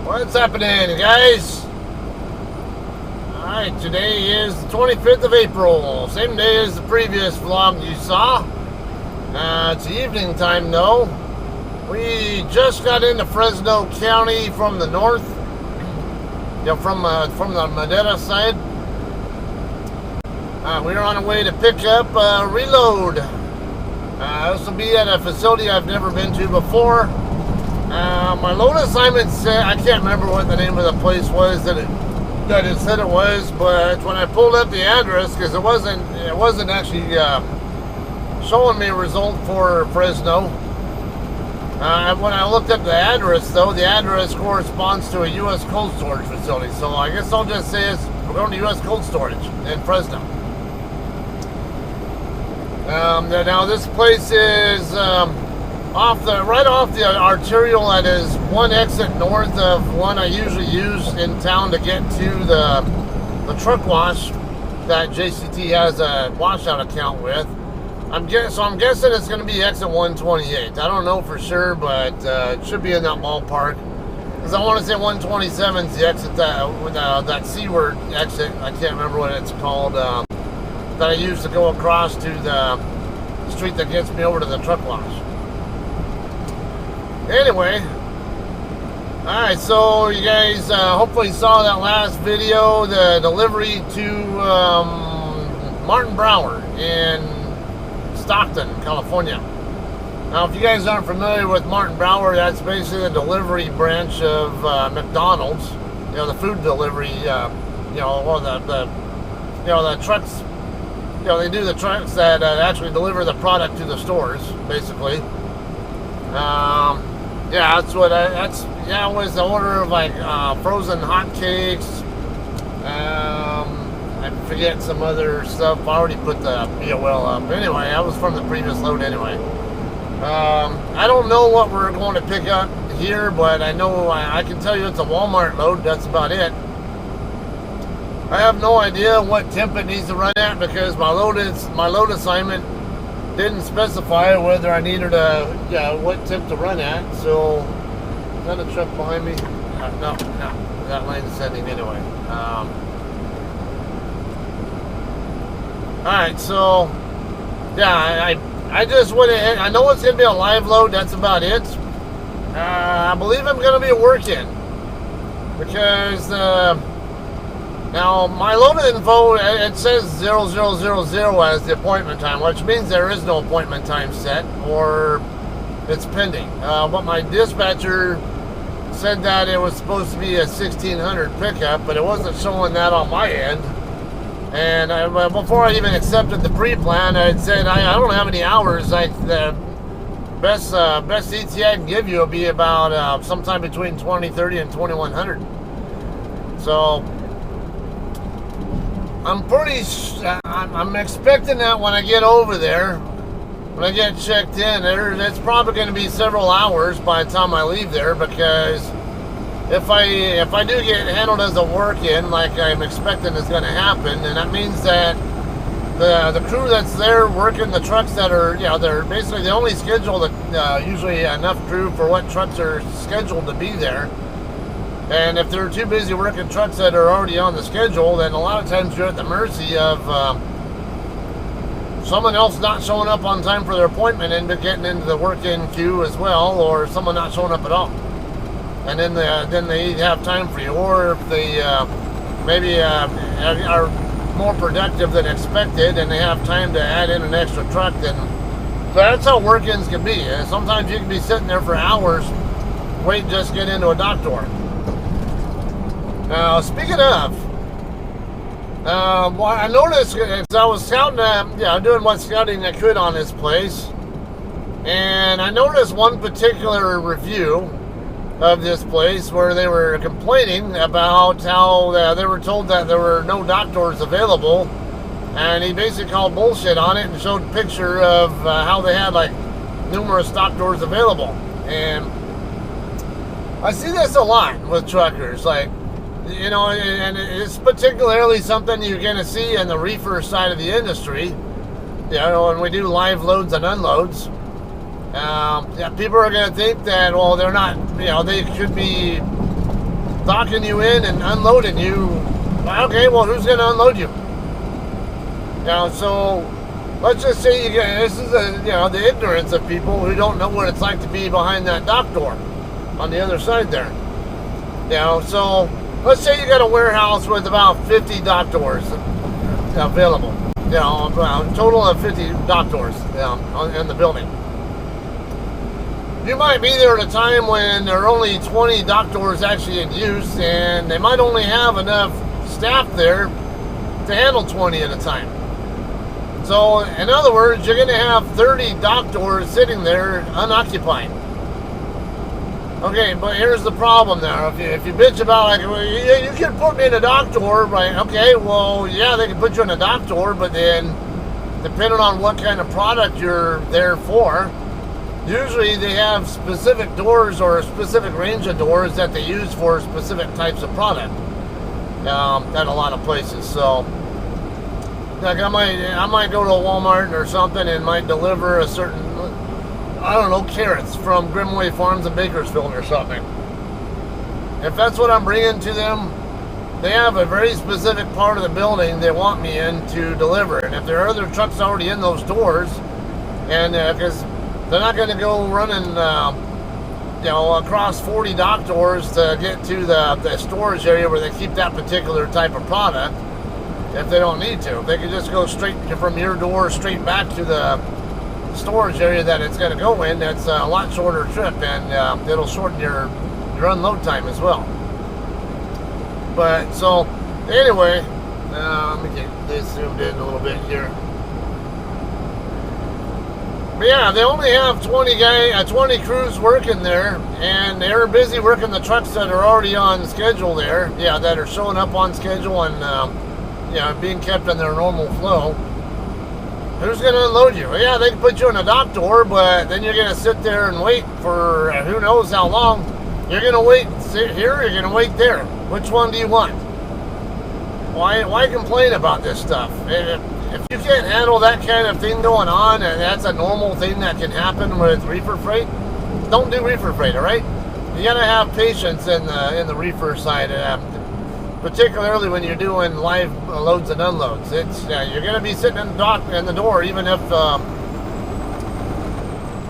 What's happening, guys? Alright, today is the 25th of April. Same day as the previous vlog you saw. It's evening time though. We just got into Fresno County from the north. From the Madera side. We're on our way to pick up reload. This will be at a facility I've never been to before. My load assignment said, I can't remember what the name of the place was that it said it was, but when I pulled up the address, because it wasn't actually showing me a result for Fresno. When I looked up the address, though, the address corresponds to a U.S. cold storage facility. So I guess I'll just say we're going to U.S. cold storage in Fresno. Now this place is right off the arterial. That is one exit north of one I usually use in town to get to the truck wash that JCT has a washout account with. I'm guessing it's going to be exit 128. I don't know for sure, but it should be in that ballpark. Because I want to say 127 is the exit that C-word exit. I can't remember what it's called. That I use to go across to the street that gets me over to the truck wash. Anyway, alright, so you guys hopefully saw that last video, the delivery to Martin Brower in Stockton, California. Now, if you guys aren't familiar with Martin Brower, that's basically the delivery branch of McDonald's. You know, the food delivery. The trucks. You know, they do the trucks that actually deliver the product to the stores, basically. Yeah, that's what it was the order of like frozen hotcakes. I forget some other stuff. I already put the BOL up. Anyway, that was from the previous load anyway. I don't know what we're going to pick up here, but I know I can tell you it's a Walmart load. That's about it. I have no idea what temp it needs to run at because my load assignment didn't specify whether I needed what temp to run at. So, is that a truck behind me? No, that lane's sending anyway. Alright, so yeah, I just went ahead. I know it's gonna be a live load, that's about it. I believe I'm gonna be working because now, my load info, it says 0000 as the appointment time, which means there is no appointment time set, or it's pending. But my dispatcher said that it was supposed to be a 1600 pickup, but it wasn't showing that on my end. And before I even accepted the pre-plan, I said, I don't know how many hours. The best ETA I can give you will be about sometime between 2030 and 2100. So, I'm expecting that when I get over there, when I get checked in, it's probably going to be several hours by the time I leave there, because if I do get handled as a work-in, like I'm expecting is going to happen, and that means that the crew that's there working the trucks that are, they're basically the only scheduled, usually enough crew for what trucks are scheduled to be there. And if they're too busy working trucks that are already on the schedule, then a lot of times you're at the mercy of someone else not showing up on time for their appointment and getting into the work-in queue as well, or someone not showing up at all. And then they have time for you, or if they maybe are more productive than expected and they have time to add in an extra truck, then so that's how work-ins can be. Sometimes you can be sitting there for hours waiting just to get into a dock door. Now, speaking of, I noticed as I was scouting, doing what scouting I could on this place, and I noticed one particular review of this place where they were complaining about how they were told that there were no dock doors available, and he basically called bullshit on it and showed a picture of how they had like numerous dock doors available. And I see this a lot with truckers, like, and it's particularly something you're going to see in the reefer side of the industry. When we do live loads and unloads, people are going to think that, well, they're not, they could be docking you in and unloading you. Okay, well, who's going to unload you? So let's just say you get, this is the ignorance of people who don't know what it's like to be behind that dock door on the other side there. So let's say you got a warehouse with about 50 dock doors available. A total of 50 dock doors in the building. You might be there at a time when there are only 20 dock doors actually in use, and they might only have enough staff there to handle 20 at a time. So, in other words, you're going to have 30 dock doors sitting there unoccupied. Okay, but here's the problem there. If you bitch about, like, well, you can put me in a dock door, right? Okay, well, yeah, they can put you in a dock door, but then, depending on what kind of product you're there for, usually they have specific doors or a specific range of doors that they use for specific types of product at a lot of places. So, like I might go to a Walmart or something and might deliver a certain, I don't know, carrots from Grimway Farms in Bakersfield or something. If that's what I'm bringing to them, they have a very specific part of the building they want me in to deliver. And if there are other trucks already in those doors, and because they're not going to go running, across 40 dock doors to get to the storage area where they keep that particular type of product, if they don't need to. They can just go straight from your door straight back to the storage area that it's going to go in. That's a lot shorter trip, and it'll shorten your unload time as well. But so anyway, let me get this zoomed in a little bit here. But yeah, they only have 20 crews working there, and they're busy working the trucks that are already on schedule there. Yeah, that are showing up on schedule and being kept in their normal flow. Who's going to unload you? Yeah, they can put you in a dock door, but then you're going to sit there and wait for who knows how long. You're going to wait sit here, you're going to wait there. Which one do you want? Why complain about this stuff? If you can't handle that kind of thing going on, and that's a normal thing that can happen with reefer freight, don't do reefer freight, all right? You got to have patience in the reefer side. Particularly when you're doing live loads and unloads. You're going to be sitting in the door, even if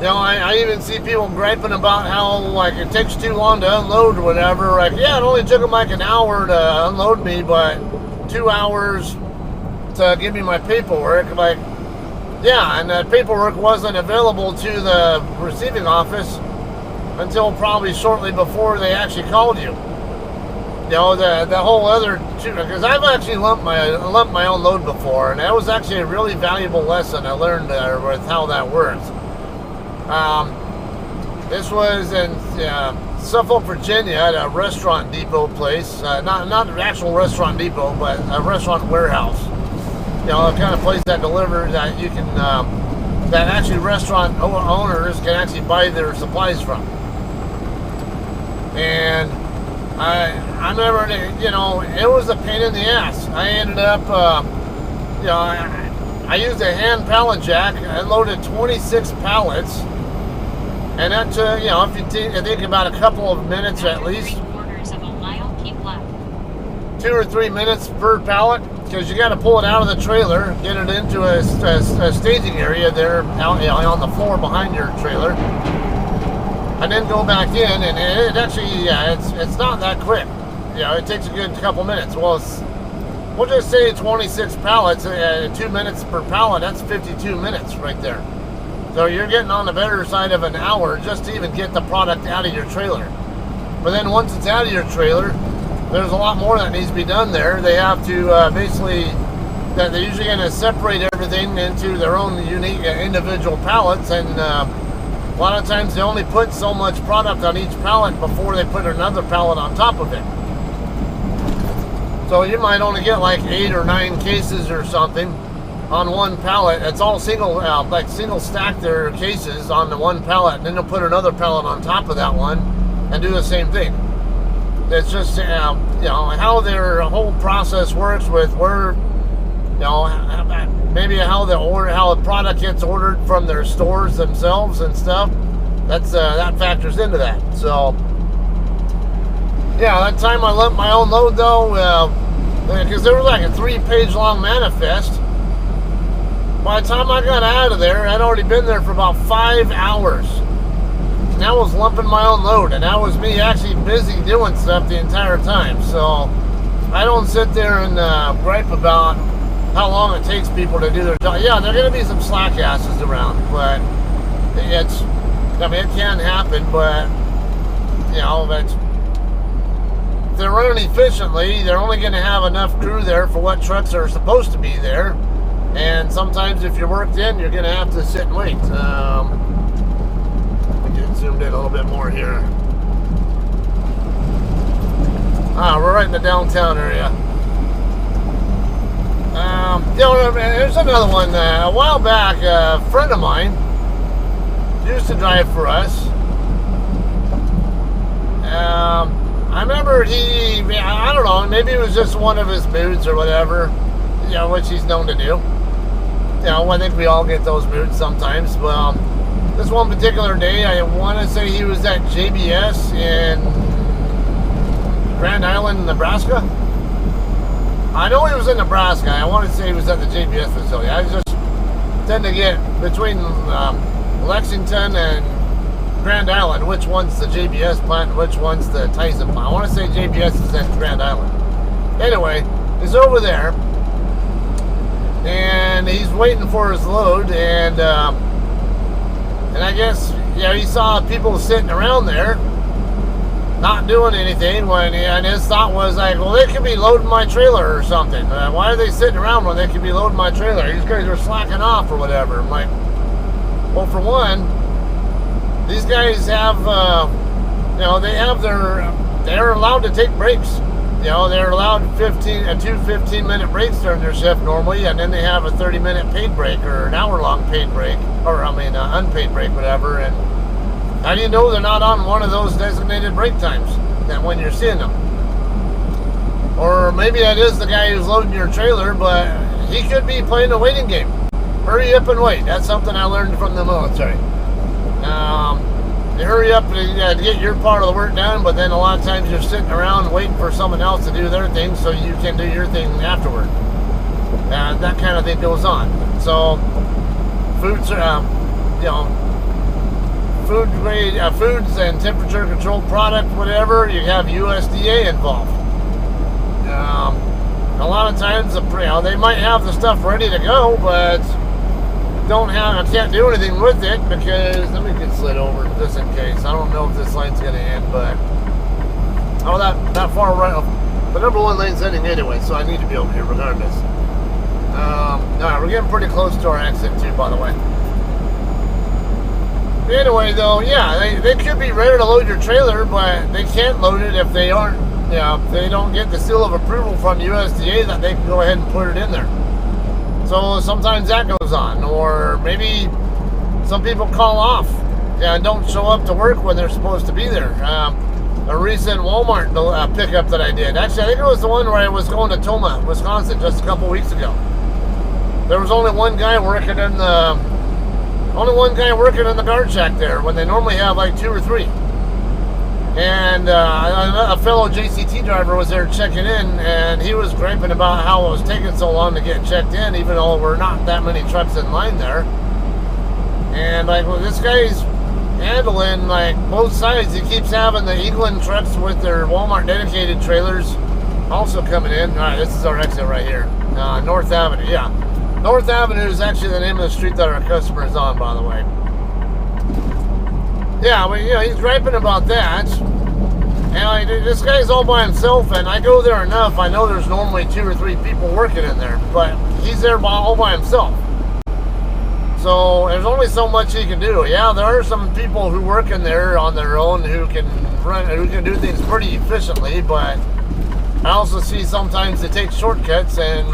I even see people griping about how it takes too long to unload or whatever. It only took them an hour to unload me, but 2 hours to give me my paperwork. And that paperwork wasn't available to the receiving office until probably shortly before they actually called you. The whole other, because I've actually lumped my own load before, and that was actually a really valuable lesson I learned with how that works. This was in Suffolk, Virginia, at a restaurant depot place. Not an actual restaurant depot, but a restaurant warehouse. The kind of place that delivers that you can, that actually restaurant owners can actually buy their supplies from. And I remember, it was a pain in the ass. I ended up, I used a hand pallet jack. I loaded 26 pallets. And that took, if you think about a couple of minutes at least. 2 or 3 minutes per pallet. Because you got to pull it out of the trailer, get it into a staging area there out on the floor behind your trailer. And then go back in, and it actually, it's not that quick. It takes a good couple minutes. Well, we'll just say 26 pallets, 2 minutes per pallet, that's 52 minutes right there. So you're getting on the better side of an hour just to even get the product out of your trailer. But then once it's out of your trailer, there's a lot more that needs to be done there. They have to they're usually going to separate everything into their own unique individual pallets, and a lot of times they only put so much product on each pallet before they put another pallet on top of it. So you might only get 8 or 9 cases or something on one pallet. It's all single stack their cases on the one pallet, and then they'll put another pallet on top of that one and do the same thing. It's just how their whole process works with where maybe how the product gets ordered from their stores themselves and stuff. That factors into that. So Yeah, that time I left my own load though, because there was like a 3-page long manifest. By the time I got out of there, I'd already been there for about 5 hours. And I was lumping my own load, and that was me actually busy doing stuff the entire time. So I don't sit there and gripe about how long it takes people to do their job. Yeah, there are going to be some slack asses around, but it can happen, but if they're running efficiently, they're only going to have enough crew there for what trucks are supposed to be there. And sometimes if you're worked in, you're going to have to sit and wait. Let me get zoomed in a little bit more here. We're right in the downtown area. There's another one. A while back, a friend of mine used to drive for us. I remember I don't know, maybe it was just one of his moods or whatever, which he's known to do. I think we all get those moods sometimes. Well, this one particular day, I want to say he was at JBS in Grand Island, Nebraska. I know he was in Nebraska. I want to say he was at the JBS facility. I just tend to get between Lexington and Grand Island, which one's the JBS plant and which one's the Tyson plant. I want to say JBS is at Grand Island. Anyway, he's over there, and he's waiting for his load, and I guess, he saw people sitting around there not doing anything, and his thought was like, well, they could be loading my trailer or something. Why are they sitting around when they could be loading my trailer? These guys are slacking off or whatever. I'm like, well, for one, these guys have, they're allowed to take breaks. They're allowed 2 15-minute breaks during their shift normally, and then they have a 30-minute paid break or an hour-long paid break, unpaid break, whatever. And how do you know they're not on one of those designated break times that when you're seeing them? Or maybe that is the guy who's loading your trailer, but he could be playing a waiting game. Hurry up and wait. That's something I learned from the military. You hurry up to get your part of the work done, but then a lot of times you're sitting around waiting for someone else to do their thing so you can do your thing afterward. That kind of thing goes on. So foods and temperature controlled product, whatever, you have USDA involved. A lot of times, they might have the stuff ready to go, but I can't do anything with it because, let me get slid over just in case. I don't know if this lane's going to end, but that far right, the number one lane's ending anyway, so I need to be over here regardless. Alright, we're getting pretty close to our exit too, by the way. Anyway, though, they could be ready to load your trailer, but they can't load it if they aren't, if they don't get the seal of approval from USDA that they can go ahead and put it in there. So sometimes that goes on, or maybe some people call off and don't show up to work when they're supposed to be there. A recent Walmart pickup that I did, actually, I think it was the one where I was going to Toma, Wisconsin, just a couple weeks ago. There was only one guy working in the guard shack there when they normally have like 2 or 3. And a fellow JCT driver was there checking in, and he was griping about how it was taking so long to get checked in, even though we're not that many trucks in line there. And this guy's handling both sides. He keeps having the England trucks with their Walmart dedicated trailers also coming in. All right, this is our exit right here. North Avenue, yeah. North Avenue is actually the name of the street that our customer is on, by the way. Yeah, but he's griping about that. And this guy's all by himself, and I go there enough. I know there's normally 2 or 3 people working in there, but he's there all by himself. So there's only so much he can do. Yeah, there are some people who work in there on their own who can do things pretty efficiently, but I also see sometimes they take shortcuts and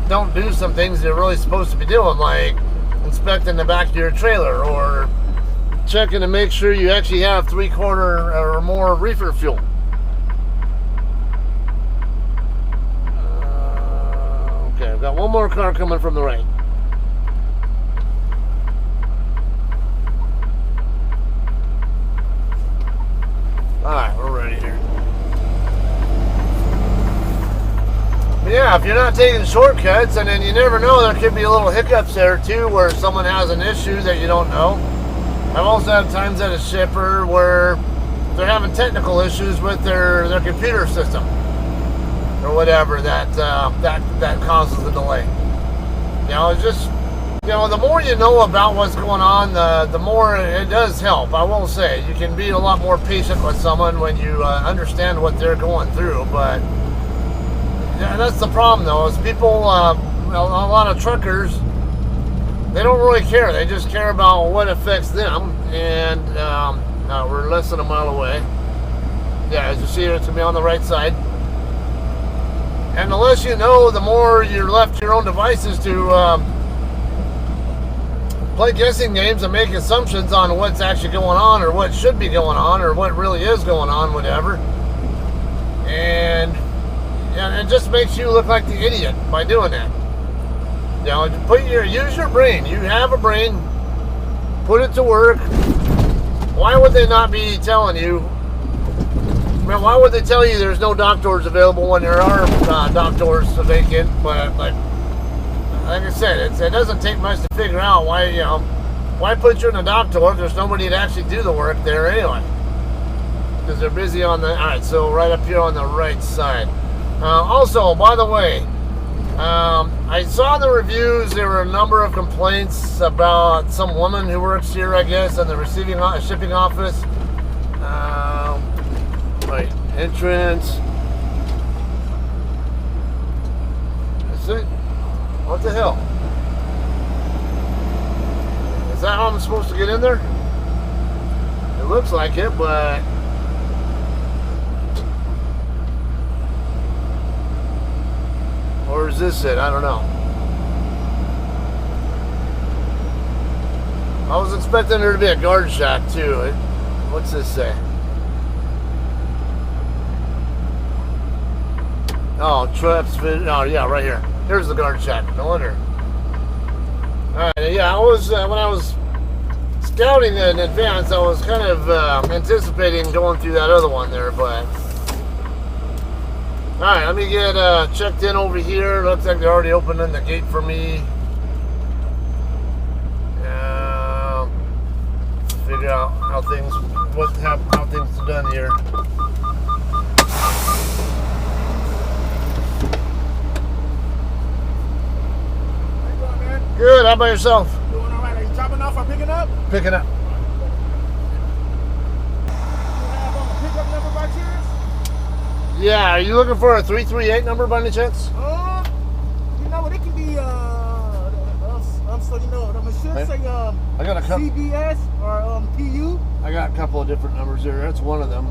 don't do some things they're really supposed to be doing, like inspecting the back of your trailer or checking to make sure you actually have 3/4 or more reefer fuel. Okay, I've got one more car coming from the right. Alright, we're ready here. yeah, if you're not taking shortcuts, and then you never know, there could be a little hiccups there too, where someone has an issue that you don't know. I've also had times at a shipper where they're having technical issues with their computer system or whatever that causes the delay. You know, it's just, you know, the more you know about what's going on, the more it does help. I will say, you can be a lot more patient with someone when you understand what they're going through. But yeah, that's the problem, though, is people, a lot of truckers, they don't really care. They just care about what affects them. And we're less than a mile away. Yeah, as you see, it's going to be on the right side. And the less you know, the more you're left to your own devices to play guessing games and make assumptions on what's actually going on, or what should be going on, or what really is going on, whatever. And it just makes you look like the idiot by doing that. You know, use your brain. You have a brain. Put it to work. Why would they not be telling you? Man, why would they tell you there's no doctors available when there are doctors vacant? But like I said, it doesn't take much to figure out why put you in a doctor if there's nobody to actually do the work there anyway. Because they're busy on the. All right, so right up here on the right side. Also, by the way, I saw the reviews. There were a number of complaints about some woman who works here, I guess, in the shipping office. Right, entrance. That's it. What the hell? Is that how I'm supposed to get in there? It looks like it, but or is this it? I don't know. I was expecting there to be a guard shack too. What's this say? Oh, traps. Oh, yeah, right here. Here's the guard shack. No wonder. All right, yeah, I was when I was scouting in advance, I was kind of anticipating going through that other one there, but all right, let me get checked in over here. Looks like they're already opening the gate for me. Figure out how things are done here. Good. How about yourself? Doing all right. Are you dropping off or picking up? Picking up. You have a pickup number by chance? Yeah. Are you looking for a 338 number by any chance? You know what? It can be so you know, it should say I got a couple. CBS or PU. I got a couple of different numbers here. That's one of them.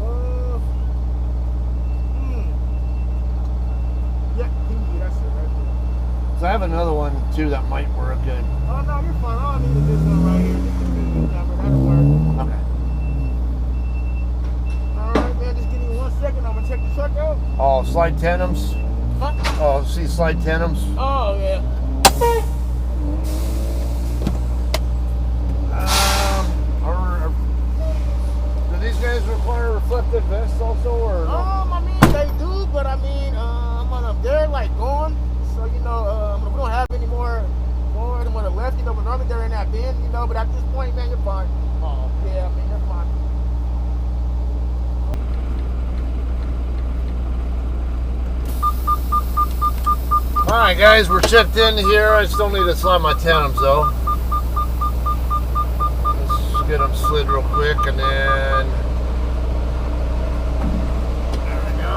Yeah, PU. That's it right there. So I have another one too that might work good. Oh no, you're fine. All I need is this one right here. This is the PU number. That'll work. Okay. All right, man. Just give me 1 second. I'm gonna check the truck out. Oh, slide tandems. Huh? Oh, see slide tandems. Oh yeah. Do these guys require reflective vests also, or? No? I mean they do, but I mean, they're like gone. So you know, we don't have any more forward and more left. You know, but normally they're in that bin. You know, but at this point, man, you're fine. Oh, yeah, I mean you're fine. All right, guys, we're checked in here. I still need to slide my tandems though. Let's get them slid real quick, and then there we go.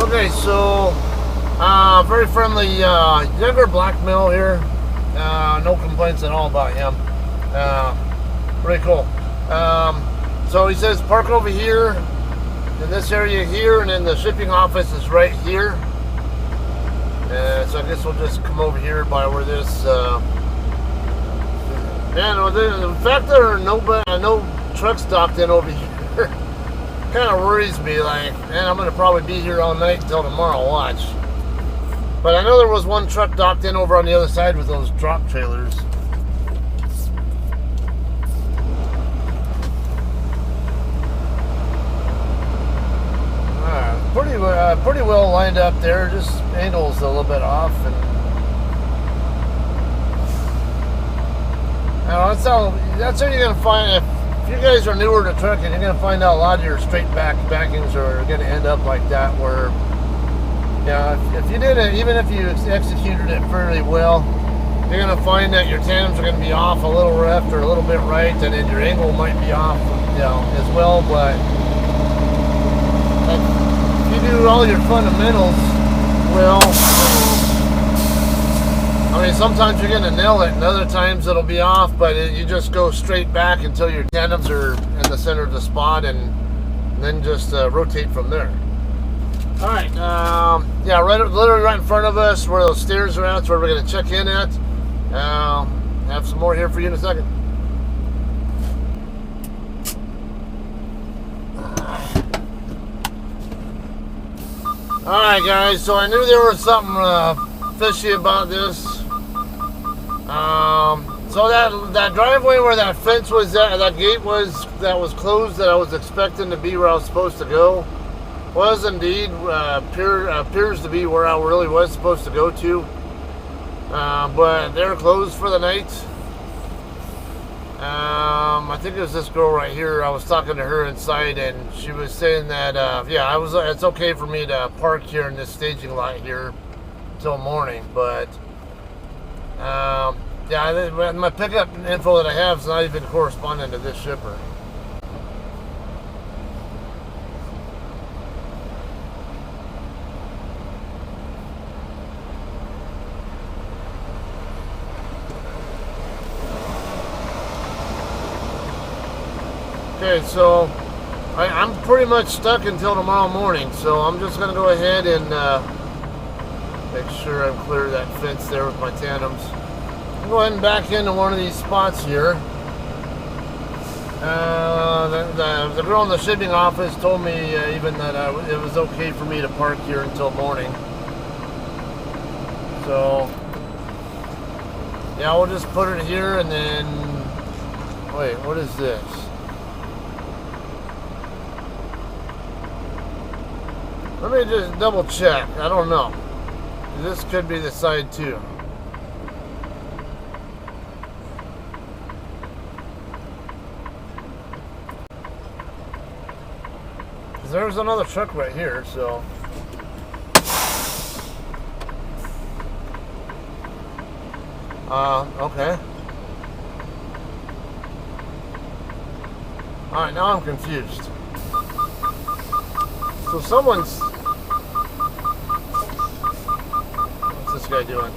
Okay, so very friendly younger black male here. No complaints at all about him. Pretty cool. So he says park over here in this area here, and then the shipping office is right here. So I guess we'll just come over here by where this. The fact there are no trucks docked in over here kind of worries me. Like, man, I'm gonna probably be here all night until tomorrow. Watch. But I know there was one truck docked in over on the other side with those drop trailers. Pretty well lined up there. Just angles a little bit off, and that's how you're gonna find if you guys are newer to trucking. You're gonna find out a lot of your straight backings are gonna end up like that. Where if you did it, even if you executed it fairly well, you're gonna find that your tandems are gonna be off a little left or a little bit right, and then your angle might be off, as well. But if you do all your fundamentals well, I mean, sometimes you're gonna nail it, and other times it'll be off. But you just go straight back until your tandems are in the center of the spot, and then just rotate from there. All right, literally right in front of us where those stairs are at, that's where we're going to check in at. Have some more here for you in a second. All right, guys, so I knew there was something fishy about this. So that driveway where that fence was at, that gate was, that was closed, that I was expecting to be where I was supposed to go, was indeed appears to be where I really was supposed to go to, but they're closed for the night. I think it was this girl right here. I was talking to her inside, and she was saying that it's okay for me to park here in this staging lot here till morning, but my pickup info that I have is not even corresponding to this shipper. Okay, so I'm pretty much stuck until tomorrow morning, so I'm just going to go ahead and make sure I'm clear of that fence there with my tandems. I'm going to go ahead and back into one of these spots here. The girl in the shipping office told me even that it was okay for me to park here until morning. So, yeah, we'll just put it here and then... Wait, what is this? Let me just double check. I don't know. This could be the side too. There's another truck right here, so. Okay. Alright, now I'm confused. So someone's... What's this guy doing?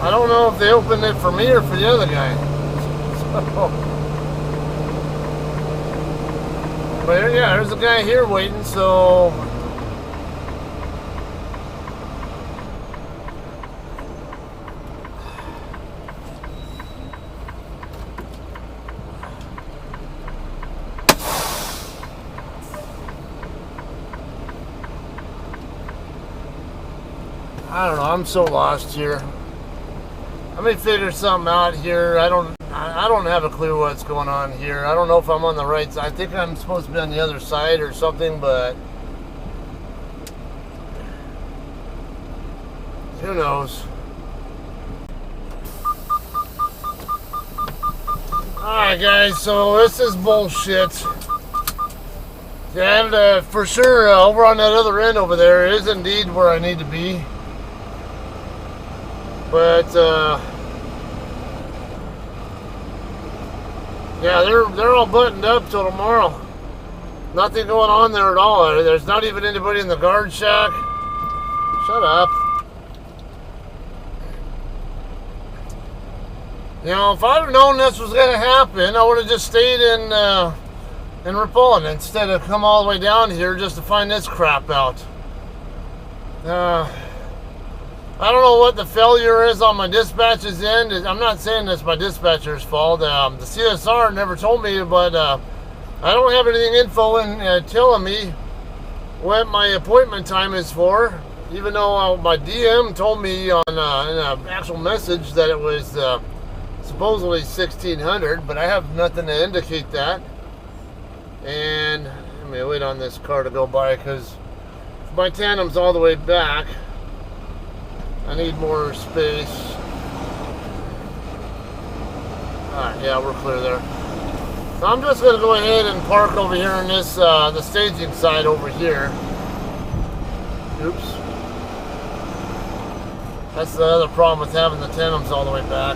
I don't know if they opened it for me or for the other guy. But yeah, there's a guy here waiting, so... I don't know, I'm so lost here. Let me figure something out here. I don't have a clue what's going on here. I don't know if I'm on the right side. I think I'm supposed to be on the other side or something, but who knows? Alright guys, so this is bullshit. And for sure, over on that other end over there is indeed where I need to be. But yeah, they're all buttoned up till tomorrow. Nothing going on there at all. There's not even anybody in the guard shack. Shut up. You know, if I'd have known this was going to happen, I would have just stayed in Ripon instead of come all the way down here just to find this crap out. I don't know what the failure is on my dispatch's end. I'm not saying it's my dispatcher's fault. The CSR never told me, but I don't have anything info in telling me what my appointment time is for, even though my DM told me on in an actual message that it was supposedly 1600, but I have nothing to indicate that. And let me wait on this car to go by, because my tandem's all the way back. I need more space. Alright, yeah, we're clear there. So I'm just going to go ahead and park over here on this, the staging side over here. Oops. That's the other problem with having the tandems all the way back.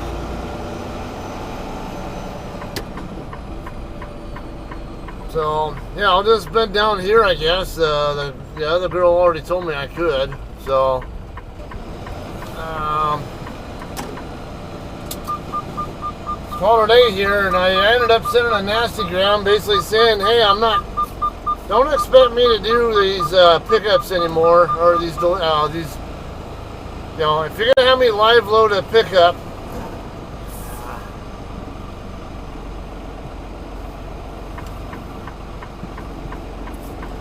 So, yeah, I'll just bend down here, I guess. The other girl already told me I could. So, call it a day here, and I ended up sending a nasty gram basically saying, hey, don't expect me to do these pickups anymore, or these, you know, if you're gonna have me live load a pickup,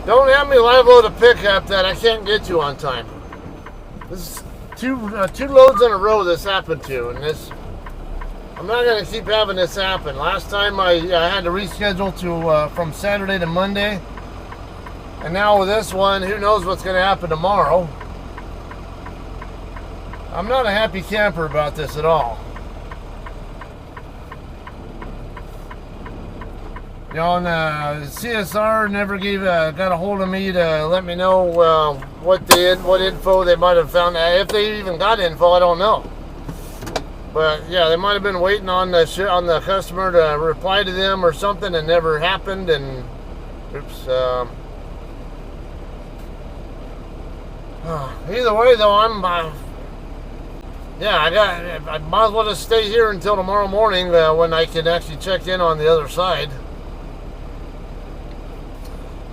don't have me live load a pickup that I can't get to on time. This is two loads in a row this happened to, and this, I'm not going to keep having this happen. Last time I had to reschedule to from Saturday to Monday. And now with this one, who knows what's going to happen tomorrow. I'm not a happy camper about this at all. You know, and CSR never got a hold of me to let me know what info they might have found. If they even got info, I don't know. But yeah, they might have been waiting on the customer to reply to them or something, and never happened. And oops. Either way, though, yeah, I might as well just stay here until tomorrow morning when I can actually check in on the other side.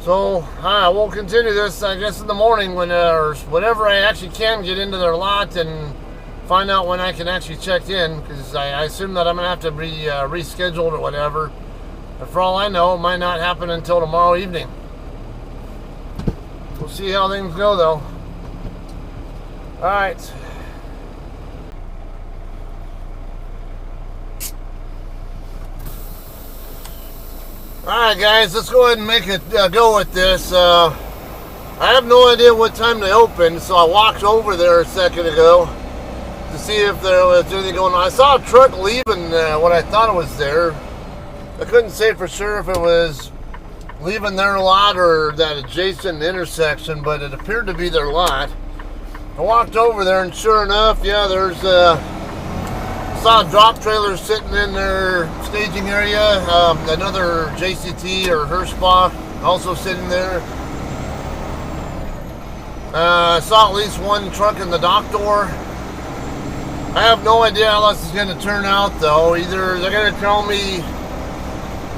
So we'll continue this, I guess, in the morning when or whenever I actually can get into their lot and find out when I can actually check in, because I assume that I'm going to have to be rescheduled or whatever. And for all I know, it might not happen until tomorrow evening. We'll see how things go, though. Alright. Alright, guys, let's go ahead and make it go with this. I have no idea what time they opened, so I walked over there a second ago to see if there was anything going on. I saw a truck leaving when I thought it was there. I couldn't say for sure if it was leaving their lot or that adjacent intersection, but it appeared to be their lot. I walked over there, and sure enough, yeah, there's saw a drop trailer sitting in their staging area. Another JCT or Hirschbach also sitting there. I saw at least one truck in the dock door. I have no idea how this is going to turn out, though. Either they're going to tell me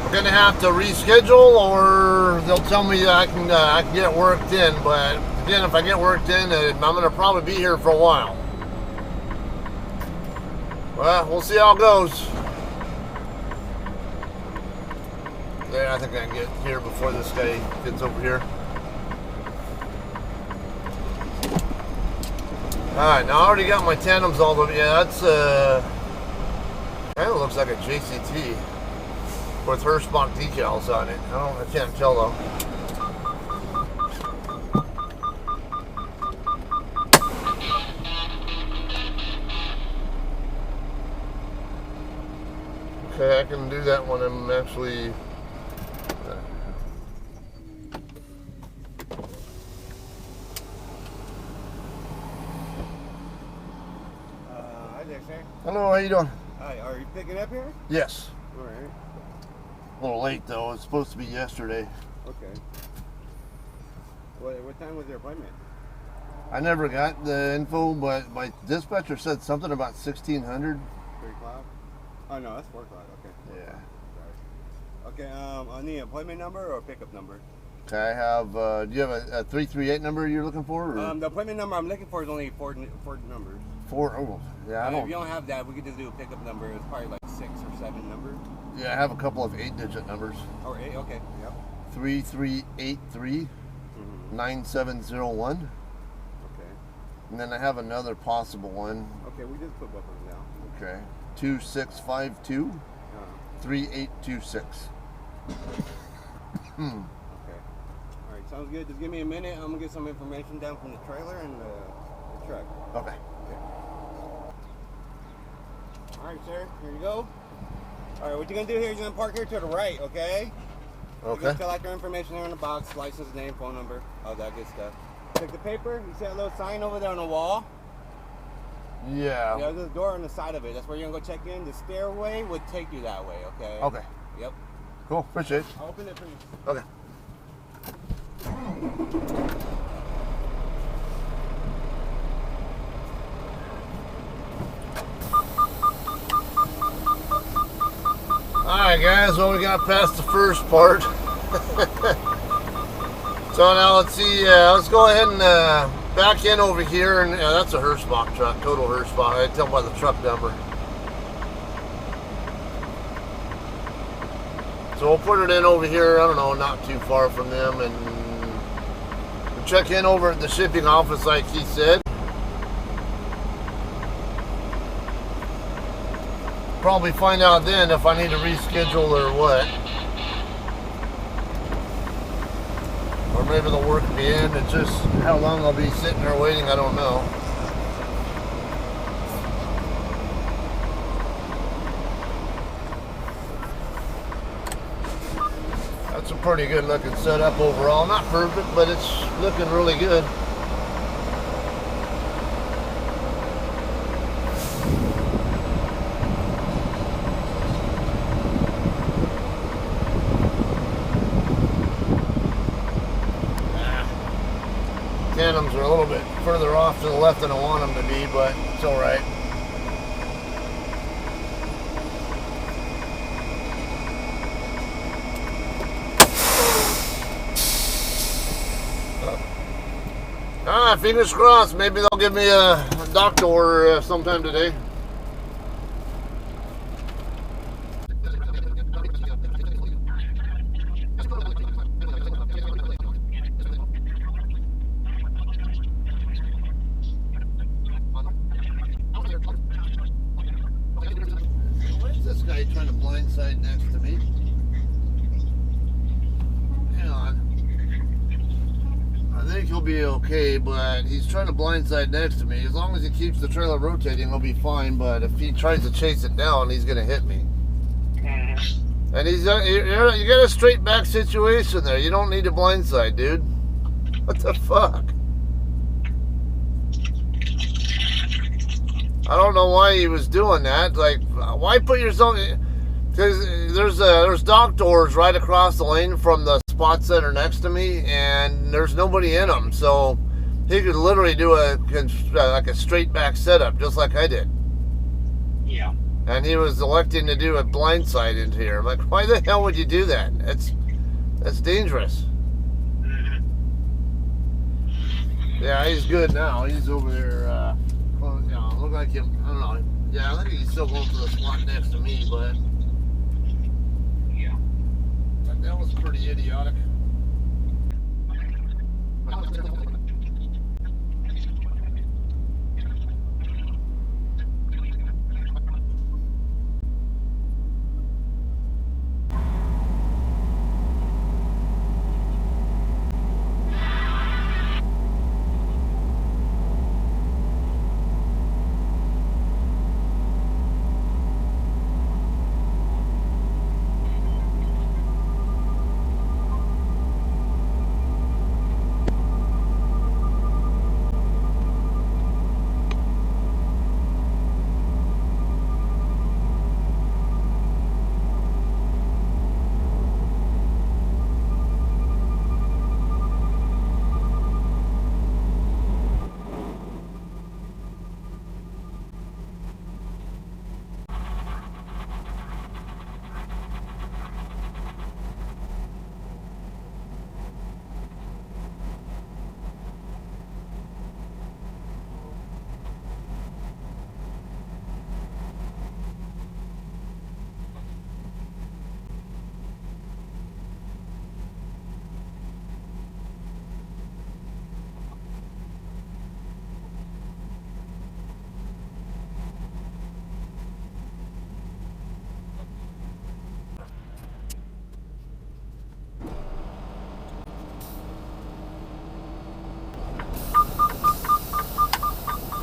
we're going to have to reschedule, or they'll tell me that I can get worked in. But again, if I get worked in, I'm going to probably be here for a while. Well, we'll see how it goes. There, I think I can get here before this guy gets over here. Alright, now I already got my tandems all over. Yeah, that's kind of looks like a JCT with Hirschbach decals on it. I can't tell though. Okay, I can do that when I'm actually. Hi there, sir. Hello, how you doing? Hi, are you picking up here? Yes. All right. A little late though. It's supposed to be yesterday. Okay. What time was your appointment? I never got the info, but my dispatcher said something about 1600. 3 o'clock? Oh no, that's 4 o'clock. Okay. Yeah. Sorry. Okay. On the appointment number or pickup number? Okay, I have. Do you have a 338 number you're looking for? Or? The appointment number I'm looking for is only four numbers. 4. Oh, yeah. I don't. If you don't have that, we could just do a pickup number. It's probably like 6 or 7 numbers. Yeah, I have a couple of 8-digit numbers. Or 8. Okay. Yep. 3383. Mm-hmm. 9701. Okay. And then I have another possible one. Okay, we just put both of them down. Okay. 2652 Uh, 3826. okay. All right, sounds good. Just give me a minute. I'm gonna get some information down from the trailer and the truck. Okay. All right, sir. Here you go. All right, what you're gonna do here is you're gonna park here to the right, okay? You're Okay. gonna fill out your information here in the box, license, name, phone number, all that good stuff. Take the paper. You see that little sign over there on the wall? Yeah. Yeah, there's a door on the side of it. That's where you're gonna go check in. The stairway would take you that way, okay? Okay. Yep. Cool. Appreciate it. I'll open it for you. Okay. Alright guys, well we got past the first part. So now let's see, let's go ahead and back in over here, and that's a Hirschbach truck, total Hirschbach. I can tell by the truck number. So we'll put it in over here, I don't know, not too far from them, and we'll check in over at the shipping office like he said. Probably find out then if I need to reschedule or what. Or maybe the work will be in. It's just how long I'll be sitting there waiting, I don't know. That's a pretty good looking setup overall. Not perfect, but it's looking really good. Tandems are a little bit further off to the left than I want them to be, but it's all right. Fingers crossed. Maybe they'll give me a doctor order sometime today. Why is this guy trying to blindside next to me? Hang on. I think he'll be okay, but he's trying to blindside next to me. As long as he keeps the trailer rotating, he'll be fine. But if he tries to chase it down, he's gonna hit me. And you got a straight back situation there. You don't need a blindside, dude. What the fuck? I don't know why he was doing that. Like, why put yourself? Because there's dock doors right across the lane from the spots that are next to me, and there's nobody in them, so he could literally do like a straight back setup, just like I did. Yeah. And he was electing to do a blindside into here. I'm like, why the hell would you do that? That's dangerous. Yeah, he's good now. He's over there. Look like him. I don't know. Yeah, I think he's still going for the spot next to me, but. That was pretty idiotic.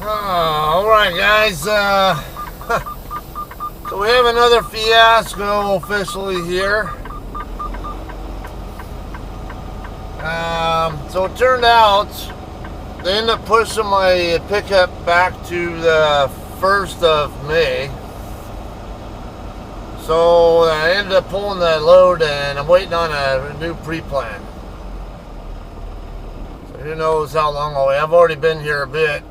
Alright guys, so we have another fiasco officially here. So it turned out they ended up pushing my pickup back to the 1st of May. So I ended up pulling that load and I'm waiting on a new pre-plan. So who knows how long I'll wait. I've already been here a bit.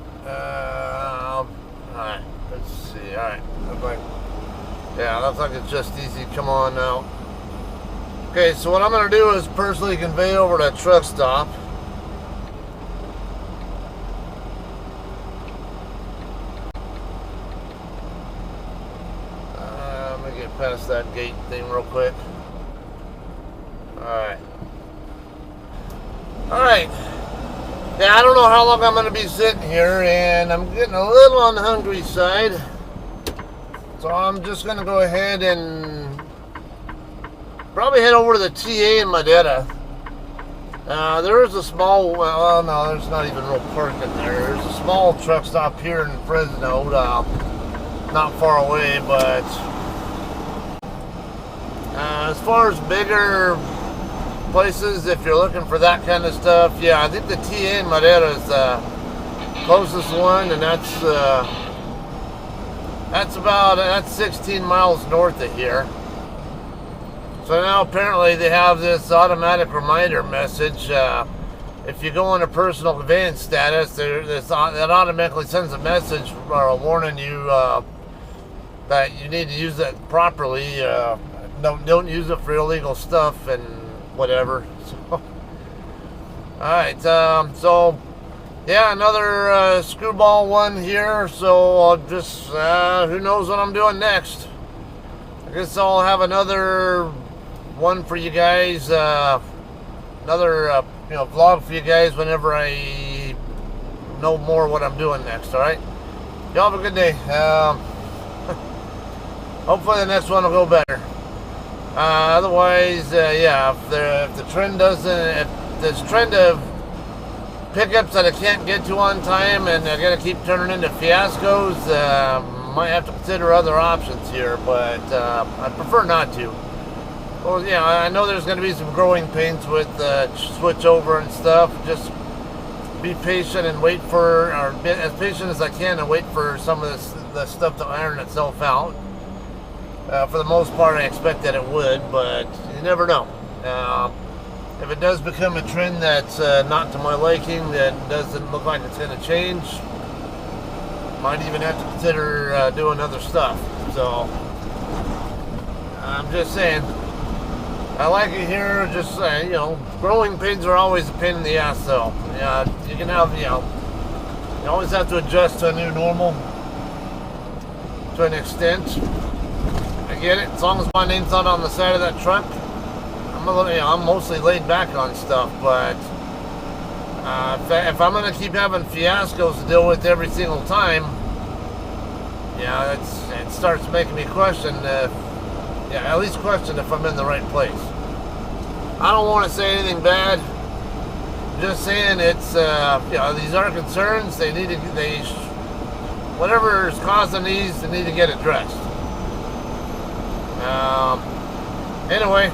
Alright, let's see. Alright, looks like it's just easy. Come on now. Okay, so what I'm going to do is personally convey over to a truck stop. Let me get past that gate thing real quick. Alright. Alright. Yeah, I don't know how long I'm going to be sitting here, and I'm getting a little on the hungry side. So I'm just going to go ahead and probably head over to the TA in Madera. There is a small, well, no, there's not even real parking there. There's a small truck stop here in Fresno, not far away, but as far as bigger places, if you're looking for that kind of stuff, yeah, I think the TA in Madera is the closest one, and that's about 16 miles north of here. So now apparently they have this automatic reminder message. If you go into personal conveyance status, that automatically sends a message warning you that you need to use it properly. Don't use it for illegal stuff and whatever. So, alright, so yeah, another screwball one here. So I'll just who knows what I'm doing next. I guess I'll have another one for you guys, another vlog for you guys whenever I know more what I'm doing next. All right, y'all have a good day. Hopefully the next one will go better. Otherwise, yeah, if the trend doesn't, if this trend of pickups that I can't get to on time and they're gonna keep turning into fiascos, might have to consider other options here, but I prefer not to. Well, yeah, I know there's going to be some growing pains with switch over and stuff. Just be patient and wait for, or be as patient as I can and wait for some of the stuff to iron itself out. For the most part, I expect that it would, but you never know. If it does become a trend that's not to my liking, that doesn't look like it's going to change, might even have to consider doing other stuff. So I'm just saying, I like it here. Just growing pains are always a pain in the ass, though. Yeah, you can have, you always have to adjust to a new normal to an extent. I get it. As long as my name's not on the side of that truck, I'm mostly laid back on stuff. But if I'm gonna keep having fiascos to deal with every single time, yeah, it starts making me question. At least question if I'm in the right place. I don't want to say anything bad. I'm just saying it's these are concerns. Whatever is causing these, they need to get addressed. Anyway,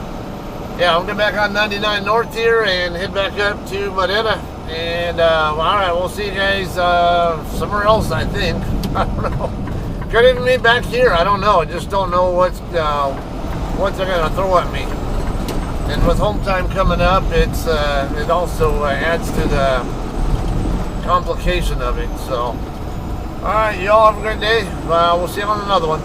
yeah, I'm gonna get back on 99 North here and head back up to Madera. And all right, we'll see you guys somewhere else. I think. I don't know. Could even be back here. I don't know. I just don't know what they're gonna throw at me. And with home time coming up, it also adds to the complication of it. So, all right, y'all have a great day. We'll see you on another one.